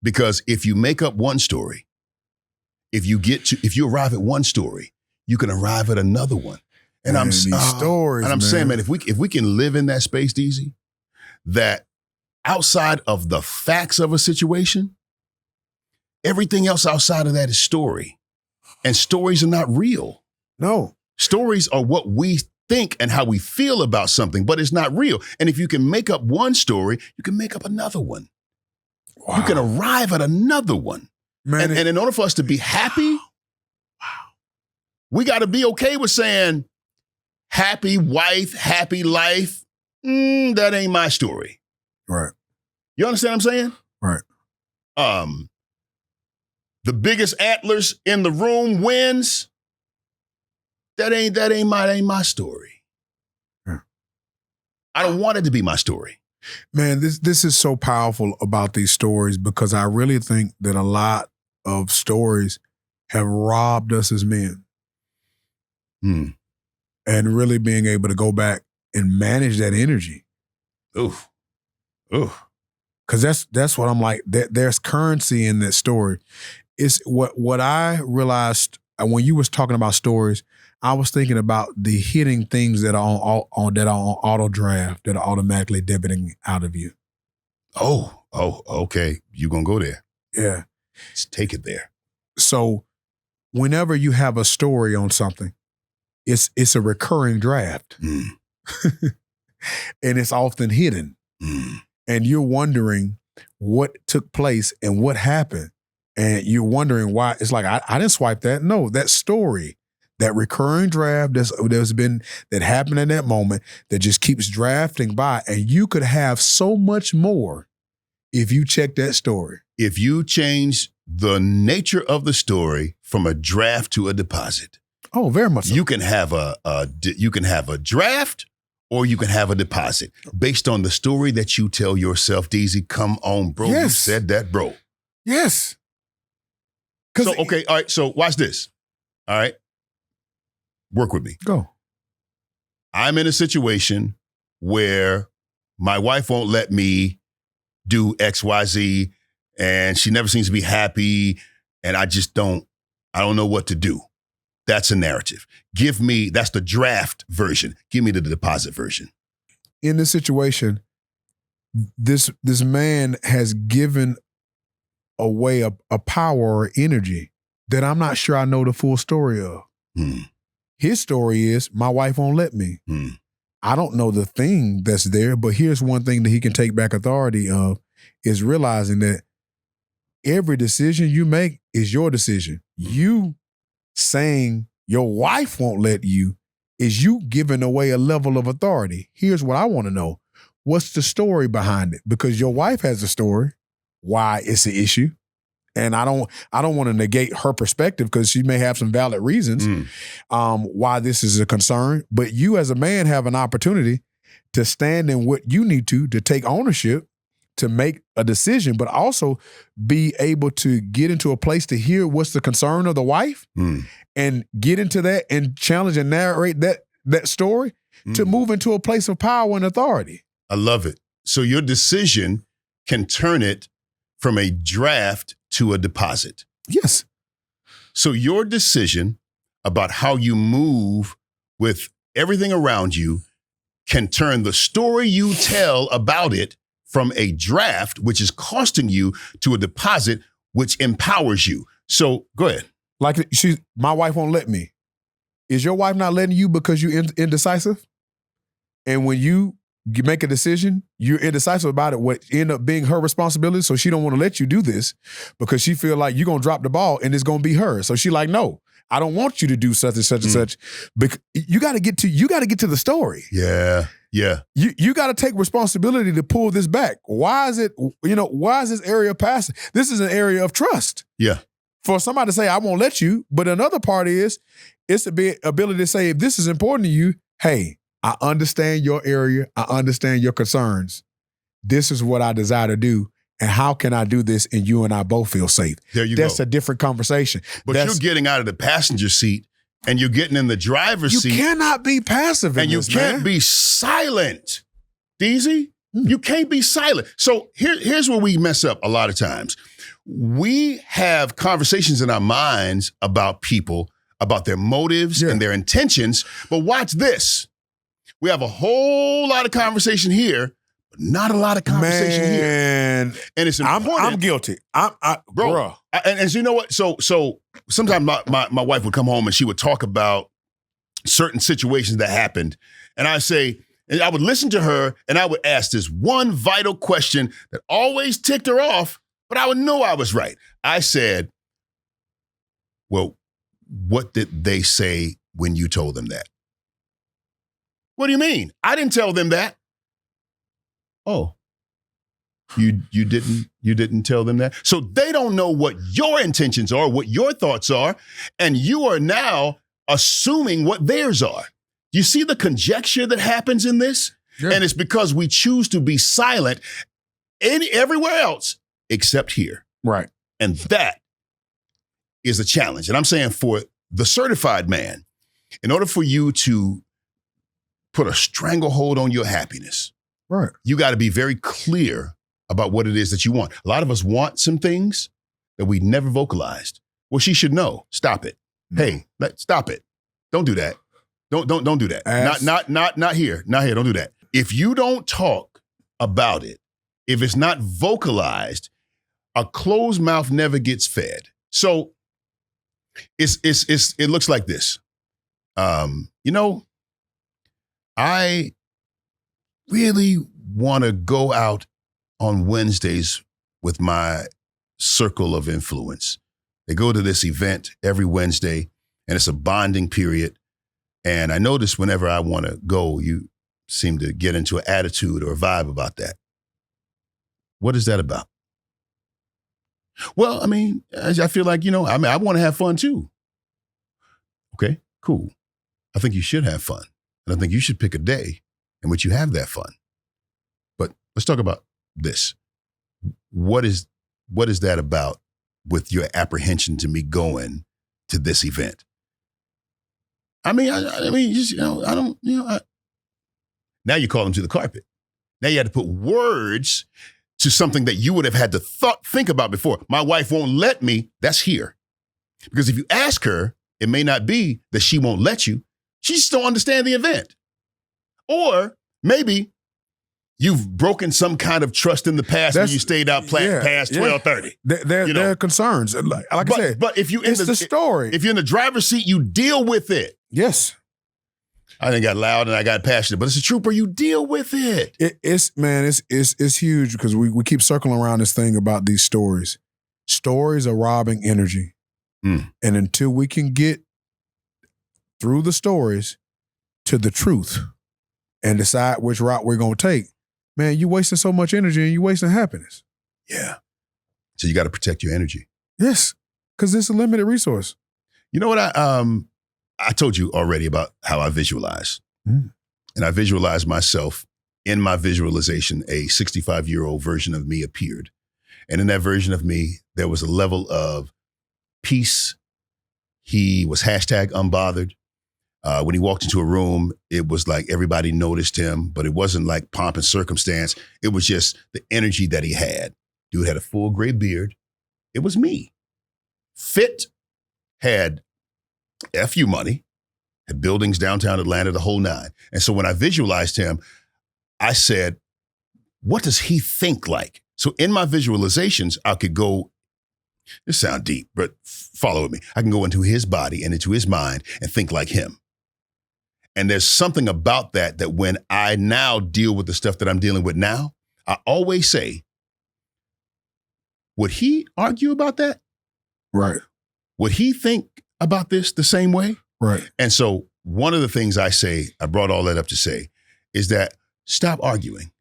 Because if you make up one story if you arrive at one story, you can arrive at another one. And Man, stories, and I'm saying, man, if we can live in that space, DZ, that outside of the facts of a situation, everything else outside of that is story. And stories are not real. No. Stories are what we think and how we feel about something, but it's not real. And if you can make up one story, you can make up another one. Wow. You can arrive at another one. Man, and in order for us to be happy, we got to be okay with saying, happy wife, happy life. That ain't my story. Right. You understand what I'm saying? Right. The biggest antlers in the room wins. That ain't my story. Yeah. I don't want it to be my story. Man, this is so powerful about these stories because I really think that a lot of stories have robbed us as men. And really being able to go back and manage that energy. Oof. Because that's what I'm like. There's currency in that story. It's what I realized when you was talking about stories. I was thinking about the hitting things that are on auto draft that are automatically debiting out of you. Oh, okay. You gonna go there? Yeah. Let's take it there. So, whenever you have a story on something, it's a recurring draft, and it's often hidden, and you're wondering what took place and what happened, and you're wondering why. It's like I didn't swipe that. No, that story. That recurring draft that happened in that moment that just keeps drafting by, and you could have so much more if you check that story. If you change the nature of the story from a draft to a deposit. Oh, very much so. You can have a draft or you can have a deposit based on the story that you tell yourself. DZ, come on, bro. Yes. You said that, bro. Yes. So, okay, all right, so watch this. All right. Work with me. Go. I'm in a situation where my wife won't let me do XYZ and she never seems to be happy and I don't know what to do. That's a narrative. That's the draft version. Give me the deposit version. In this situation, this man has given away a power or energy that I'm not sure I know the full story of. His story is, my wife won't let me. I don't know the thing that's there, but here's one thing that he can take back authority of, is realizing that every decision you make is your decision. You saying your wife won't let you is you giving away a level of authority. Here's what I want to know. What's the story behind it? Because your wife has a story why it's an issue. And I don't want to negate her perspective because she may have some valid reasons why this is a concern. But you as a man have an opportunity to stand in what you need to take ownership, to make a decision, but also be able to get into a place to hear what's the concern of the wife and get into that and challenge and narrate that story to move into a place of power and authority. I love it. So your decision can turn it from a draft to a deposit. Yes. So your decision about how you move with everything around you can turn the story you tell about it from a draft, which is costing you, to a deposit, which empowers you. So go ahead. Like my wife won't let me. Is your wife not letting you because you're indecisive? And when you make a decision, you're indecisive about it, what end up being her responsibility. So she don't want to let you do this because she feel like you're going to drop the ball and it's going to be her. So she like, no, I don't want you to do such and such and such. Because you got to get to the story. Yeah. Yeah. You got to take responsibility to pull this back. Why is this area passing? This is an area of trust. Yeah. For somebody to say, I won't let you. But another part is, it's the ability to say, if this is important to you, hey, I understand your area. I understand your concerns. This is what I desire to do. And how can I do this and you and I both feel safe? There you go. That's a different conversation. But you're getting out of the passenger seat and you're getting in the driver's seat. You cannot be passive in this, and you can't be silent. DZ, you can't be silent. So here's where we mess up a lot of times. we have conversations in our minds about people, about their motives and their intentions. But watch this. We have a whole lot of conversation here, but not a lot of conversation here. And it's important. I'm guilty. Bro. And so you know what? So sometimes my wife would come home and she would talk about certain situations that happened. And I would listen to her and I would ask this one vital question that always ticked her off, but I would know I was right. I said, well, what did they say when you told them that? What do you mean? I didn't tell them that. Oh, you didn't tell them that? So they don't know what your intentions are, what your thoughts are, and you are now assuming what theirs are. You see the conjecture that happens in this? Yeah. And it's because we choose to be silent everywhere else except here. Right. And that is a challenge. And I'm saying for the certified man, in order for you to put a stranglehold on your happiness, right, you got to be very clear about what it is that you want. A lot of us want some things that we never vocalized. Well, she should know. Stop it. No. Hey, stop it. Don't do that. Don't do that. Not here. Not here. Don't do that. If you don't talk about it, if it's not vocalized, a closed mouth never gets fed. So it looks like this. I really want to go out on Wednesdays with my circle of influence. They go to this event every Wednesday, and it's a bonding period. And I notice whenever I want to go, you seem to get into an attitude or a vibe about that. What is that about? Well, I mean, I feel like, I want to have fun too. Okay, cool. I think you should have fun. And I think you should pick a day in which you have that fun. But let's talk about this. What is that about with your apprehension to me going to this event? I mean, now you call them to the carpet. Now you had to put words to something that you would have had to think about before. My wife won't let me. That's here. Because if you ask her, it may not be that she won't let you. She just don't understand the event. Or maybe you've broken some kind of trust in the past when you stayed out past 12:30. There are concerns. Like I said, but if you it's the story. If you're in the driver's seat, you deal with it. Yes. I done got loud and I got passionate, but it's a trooper. You deal with it. It's huge because we keep circling around this thing about these stories. Stories are robbing energy. And until we can get through the stories to the truth and decide which route we're going to take, man, you're wasting so much energy and you're wasting happiness. Yeah. So you got to protect your energy. Yes, because it's a limited resource. You know what? I told you already about how I visualize. And I visualize myself. In my visualization, a 65-year-old version of me appeared. And in that version of me, there was a level of peace. He was #unbothered. When he walked into a room, it was like everybody noticed him, but it wasn't like pomp and circumstance. It was just the energy that he had. Dude had a full gray beard. It was me. Fit, had FU money, had buildings downtown Atlanta, the whole nine. And so when I visualized him, I said, what does he think like? So in my visualizations, I could go, this sounds deep, but follow with me. I can go into his body and into his mind and think like him. And there's something about that when I now deal with the stuff that I'm dealing with now, I always say, would he argue about that? Right. Would he think about this the same way? Right. And so one of the things I say, I brought all that up to say, is that stop arguing.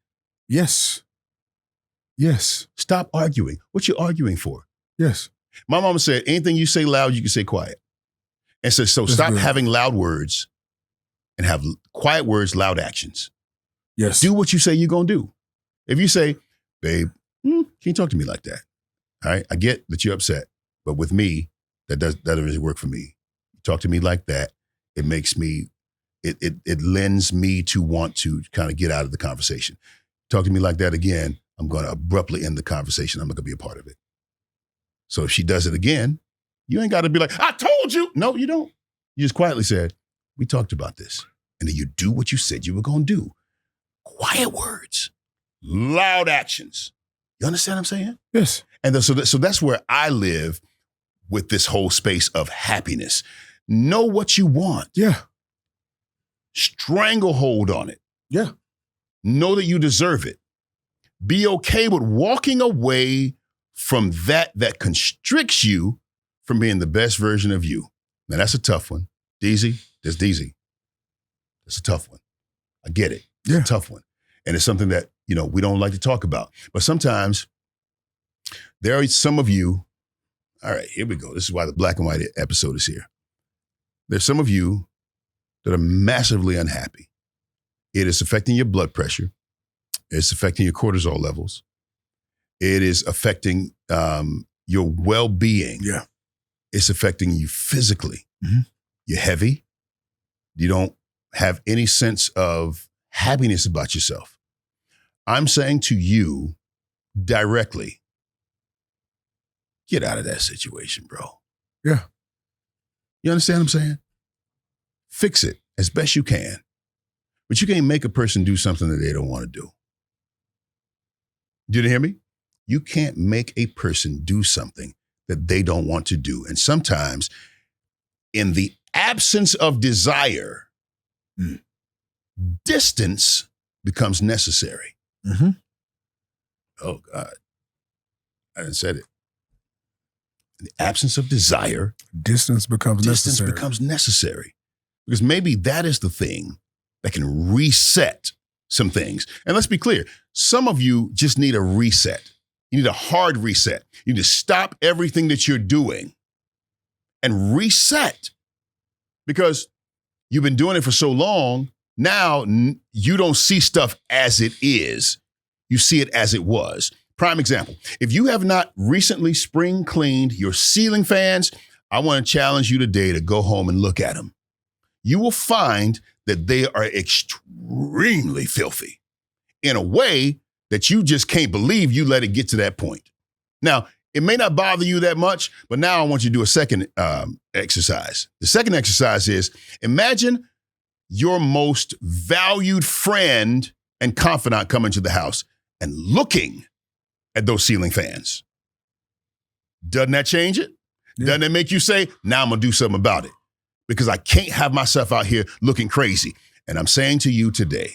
Yes. Yes. Stop arguing. What you arguing for? Yes. My mama said, anything you say loud, you can say quiet. And so stop having loud words and have quiet words, loud actions. Yes. Do what you say you're going to do. If you say, babe, can you talk to me like that? All right. I get that you're upset, but with me, that doesn't really work for me. You talk to me like that. It makes me, it lends me to want to kind of get out of the conversation. Talk to me like that again, I'm going to abruptly end the conversation. I'm not going to be a part of it. So if she does it again, you ain't got to be like, I told you. No, you don't. You just quietly said, we talked about this. And then you do what you said you were going to do. Quiet words, loud actions. You understand what I'm saying? Yes. And so that's where I live with this whole space of happiness. Know what you want. Yeah. Stranglehold on it. Yeah. Know that you deserve it. Be okay with walking away from that constricts you from being the best version of you. Now, that's a tough one. Deezy, that's Deezy. That's a tough one. I get it. It's a tough one. And it's something that, we don't like to talk about. But sometimes there are some of you, all right, here we go. This is why the black and white episode is here. There's some of you that are massively unhappy. It is affecting your blood pressure. It's affecting your cortisol levels. It is affecting your well-being. Yeah. It's affecting you physically. Mm-hmm. You're heavy. You don't have any sense of happiness about yourself. I'm saying to you directly, get out of that situation, bro. Yeah. You understand what I'm saying? Fix it as best you can. But you can't make a person do something that they don't want to do. Did you hear me? You can't make a person do something that they don't want to do. And sometimes in the absence of desire, distance becomes necessary. Mm-hmm. Oh, God. I didn't say it. In the absence of desire, distance becomes necessary. Because maybe that is the thing that can reset some things. And let's be clear, some of you just need a reset. You need a hard reset. You need to stop everything that you're doing and reset. Because you've been doing it for so long, now you don't see stuff as it is. You see it as it was. Prime example, if you have not recently spring cleaned your ceiling fans, I want to challenge you today to go home and look at them. You will find that they are extremely filthy in a way that you just can't believe you let it get to that point. Now, it may not bother you that much, but now I want you to do a second exercise. The second exercise is imagine your most valued friend and confidant coming to the house and looking at those ceiling fans. Doesn't that change it? Yeah. Doesn't that make you say, now I'm going to do something about it? Because I can't have myself out here looking crazy. And I'm saying to you today,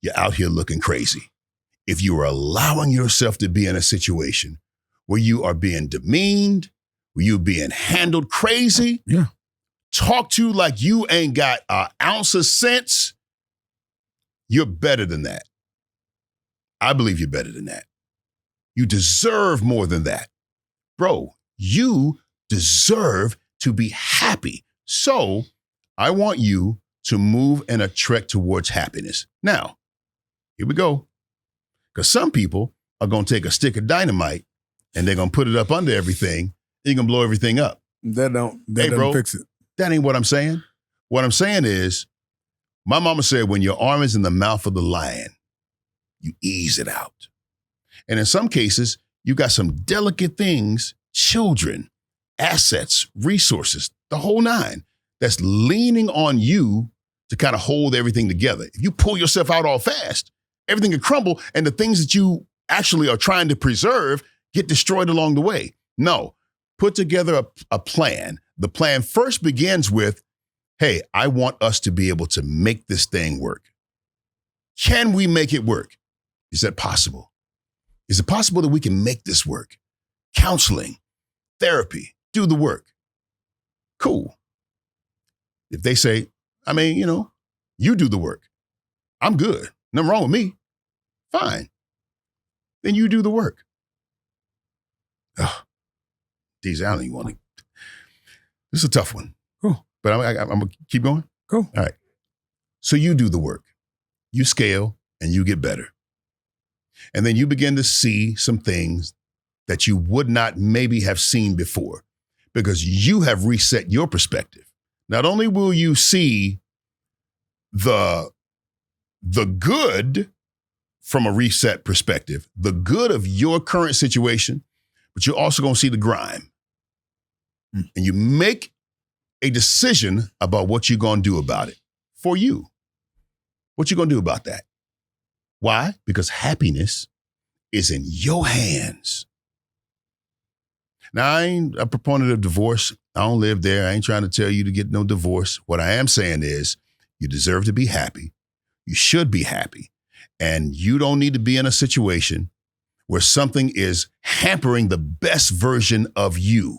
you're out here looking crazy. If you are allowing yourself to be in a situation where you are being demeaned, where you're being handled crazy, talked to like you ain't got an ounce of sense, you're better than that. I believe you're better than that. You deserve more than that. Bro, you deserve to be happy. So I want you to move in a trek towards happiness. Now, here we go. Because some people are going to take a stick of dynamite and they're going to put it up under everything. And you're going to blow everything up. That doesn't bro, fix it. That ain't what I'm saying. What I'm saying is, my mama said, when your arm is in the mouth of the lion, you ease it out. And in some cases, you got some delicate things, children, assets, resources, the whole nine, that's leaning on you to kind of hold everything together. If you pull yourself out all fast, everything can crumble, and the things that you actually are trying to preserve get destroyed along the way. No, put together a plan. The plan first begins with, hey, I want us to be able to make this thing work. Can we make it work? Is that possible? Is it possible that we can make this work? Counseling, therapy, do the work. Cool. If they say, you do the work. I'm good. Nothing wrong with me. Fine. Then you do the work. Geez, I don't even want to. This is a tough one. Cool. But I'm going to keep going. Cool. All right. So you do the work. You scale and you get better. And then you begin to see some things that you would not maybe have seen before because you have reset your perspective. Not only will you see the good from a reset perspective, the good of your current situation, but you're also going to see the grime. And you make a decision about what you're going to do about it for you. What you going to do about that? Why? Because happiness is in your hands. Now, I ain't a proponent of divorce. I don't live there. I ain't trying to tell you to get no divorce. What I am saying is you deserve to be happy. You should be happy. And you don't need to be in a situation where something is hampering the best version of you.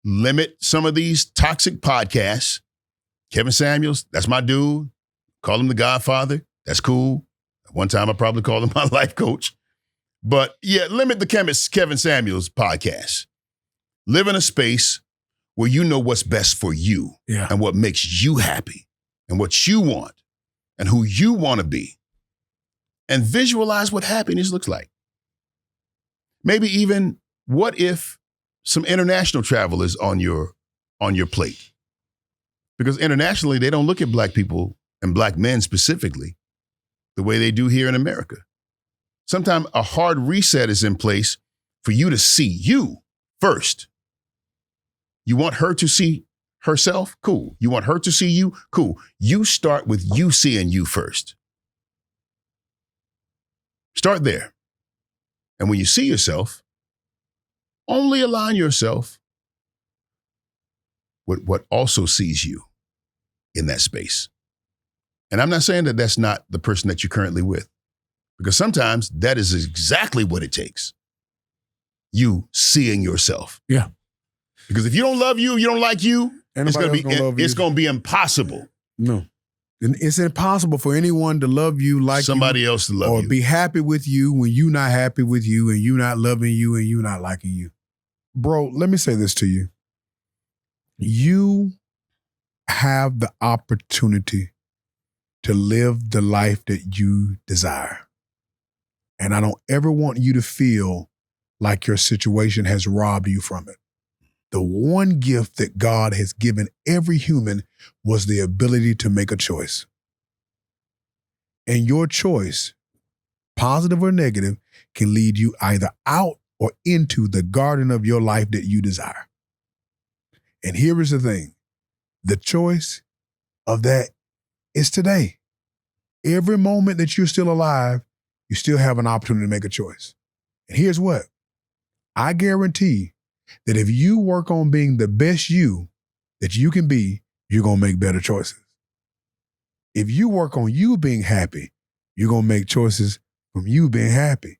Limit some of these toxic podcasts. Kevin Samuels, that's my dude. Call him the Godfather. That's cool. One time I probably called him my life coach. But yeah, limit the Kevin Samuels podcast. Live in a space where you know what's best for you and what makes you happy and what you want and who you want to be. And visualize what happiness looks like. Maybe even what if some international travel is on your plate? Because internationally, they don't look at black people and black men specifically the way they do here in America. Sometimes a hard reset is in place for you to see you first. You want her to see herself? Cool. You want her to see you? Cool. You start with you seeing you first. Start there. And when you see yourself, only align yourself with what also sees you in that space. And I'm not saying that that's not the person that you're currently with, because sometimes that is exactly what it takes. You seeing yourself. Yeah. Because if you don't love you, you don't like you, it's going to be impossible. No. It's impossible for anyone to love you like somebody you, else to love or you, be happy with you when you're not happy with you and you not loving you and you not liking you. Bro, let me say this to you. You have the opportunity to live the life that you desire. And I don't ever want you to feel like your situation has robbed you from it. The one gift that God has given every human was the ability to make a choice. And your choice, positive or negative, can lead you either out or into the garden of your life that you desire. And here is the thing. The choice of that is today. Every moment that you're still alive, you still have an opportunity to make a choice. And here's what. I guarantee that if you work on being the best you that you can be, you're going to make better choices. If you work on you being happy, you're going to make choices from you being happy.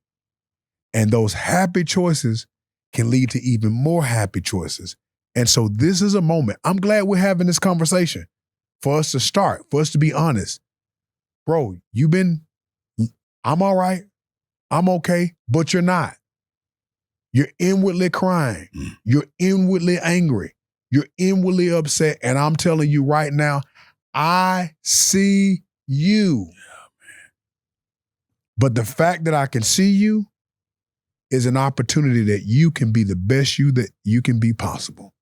And those happy choices can lead to even more happy choices. And so this is a moment. I'm glad we're having this conversation for us to start, for us to be honest. Bro, I'm all right. I'm okay, but you're not. You're inwardly crying. You're inwardly angry. You're inwardly upset. And I'm telling you right now, I see you. But the fact that I can see you is an opportunity that you can be the best you that you can be possible.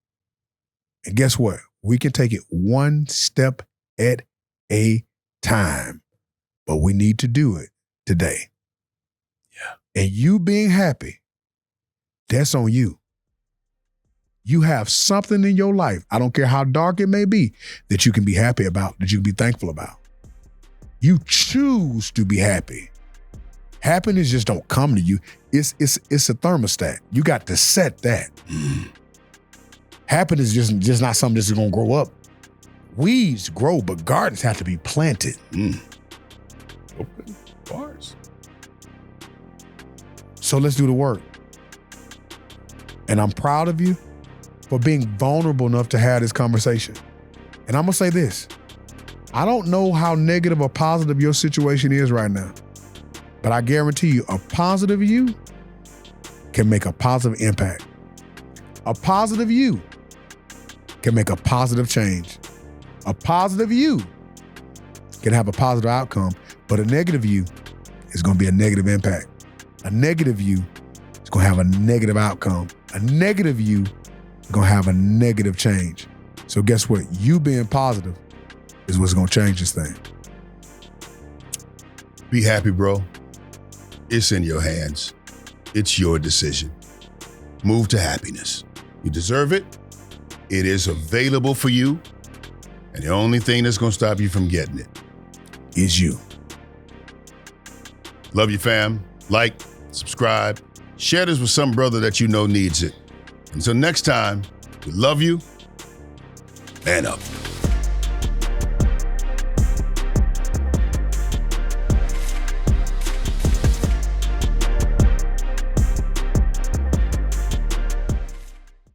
And guess what? We can take it one step at a time, but we need to do it today. Yeah. And you being happy, that's on you. You have something in your life, I don't care how dark it may be, that you can be happy about, that you can be thankful about. You choose to be happy. Happiness just don't come to you. It's a thermostat. You got to set that. Happiness is just not something that's gonna grow up. Weeds grow, but gardens have to be planted. Open bars. So let's do the work. And I'm proud of you for being vulnerable enough to have this conversation. And I'm gonna say this. I don't know how negative or positive your situation is right now, but I guarantee you a positive you can make a positive impact. A positive you can make a positive change. A positive you can have a positive outcome, but a negative you is gonna be a negative impact. A negative you is gonna have a negative outcome. A negative you is gonna have a negative change. So guess what? You being positive is what's gonna change this thing. Be happy, bro. It's in your hands. It's your decision. Move to happiness. You deserve it. It is available for you. And the only thing that's going to stop you from getting it is you. Love you, fam. Like, subscribe, share this with some brother that you know needs it. Until next time, we love you. Man up.